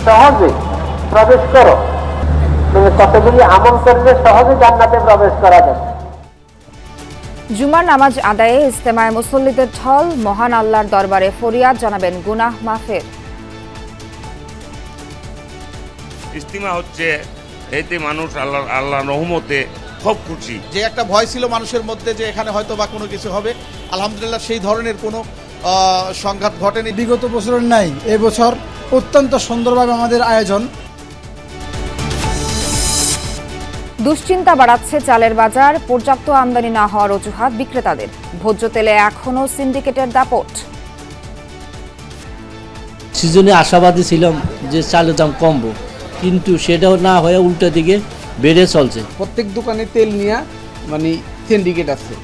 সহজে প্রবেশ করো, তুমি কতগুলি আমল করলে সহজে জান্নাতে প্রবেশ করা যাবে। জুমার নামাজ আদায়ে ইজতেমায় মুসল্লিদের ঢল, মহান আল্লাহর দরবারে ফরিয়াদ জানাবেন গুনাহ মাফের। ইজতিমা হচ্ছে এতে মানুষ আল্লাহর রহমতে খুব খুশি। যে একটা ভয় ছিল মানুষের মধ্যে যে এখানে হয়তো বা কোনো কিছু হবে, আলহামদুলিল্লাহ সেই ধরনের কোনো সংঘাত ঘটেনি। বিগত বছরের নাই এবছর অত্যন্ত সুন্দরভাবে আমাদের আয়োজন। দুশ্চিন্তা বাড়াচ্ছে চালের বাজার, পর্যাপ্ত আমদানি না হওয়ার অজুহাত বিক্রেতাদের। ভোজ্য তেলে এখনও সিন্ডিকেটের দাপট। সিজনে আশাবাদী ছিলাম যে চালের দাম কমবো, কিন্তু সেটাও না হয়ে উল্টো দিকে বেড়ে চলছে। প্রত্যেক দোকানে তেল নিয়ে সিন্ডিকেট আছে।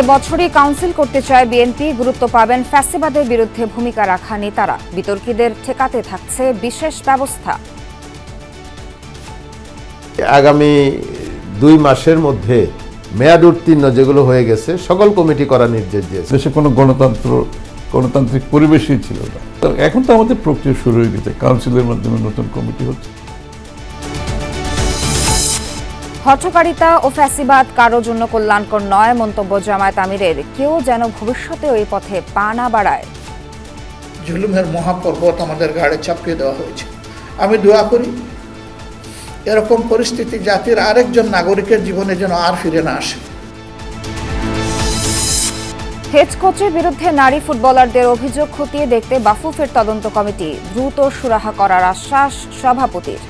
এবছরই কাউন্সিল করতে চায় বিএনপি, গুরুত্ব পাবেন ফ্যাসিবাদের বিরুদ্ধে ভূমিকা রাখা নেতারা। বিতর্কীদের ঠেকাতে থাকছে বিশেষ ব্যবস্থা। আগামী 2 মাসের মধ্যে মেয়াদ উত্তীর্ণ যেগুলো হয়ে গেছে সকল কমিটি করার নির্দেশ দিয়েছে। দেশে কোনো গণতান্ত্রিক পরিবেশই ছিল না। এখন তো আমাদের প্রক্রিয়া শুরু হয়ে গেছে, কাউন্সিলের মাধ্যমে নতুন কমিটি হচ্ছে। হঠকারিতা ও ফ্যাসিবাদ কারো জন্য কল্যাণকর নয়, মন্তব্য জামায়াত আমিরের। কেউ যেন ভবিষ্যতেও এই পথে পা না বাড়ায়। জুলুমের মহাপর্বত আমাদের ঘাড়ে চাপিয়ে দেওয়া হয়েছে। আমি দোয়া করি এরকম পরিস্থিতি জাতির আরেকজন নাগরিকের জীবনে যেন আর ফিরে না আসে। হেড কোচের বিরুদ্ধে নারী ফুটবলারদের অভিযোগ খতিয়ে দেখতে বাফুফের তদন্ত কমিটি। দ্রুত সুরাহা করার আশ্বাস সভাপতির।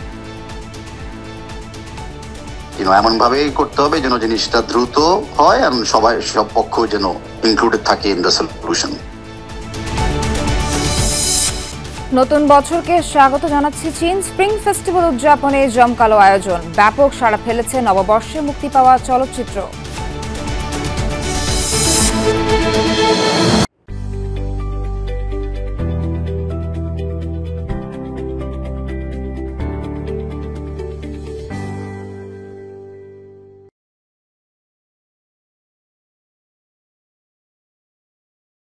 এমন ভাবেই করতে হবে যেন জিনিসটা দ্রুত হয় এবং সব পক্ষ যেন ইনক্লুডেড থাকে ইন দ্য সলিউশন। নতুন বছরকে স্বাগত জানাচ্ছে চীন। স্প্রিং ফেস্টিভ্যাল উদযাপনে জমকালো আয়োজন। ব্যাপক সাড়া ফেলেছে নববর্ষে মুক্তি পাওয়া চলচ্চিত্র।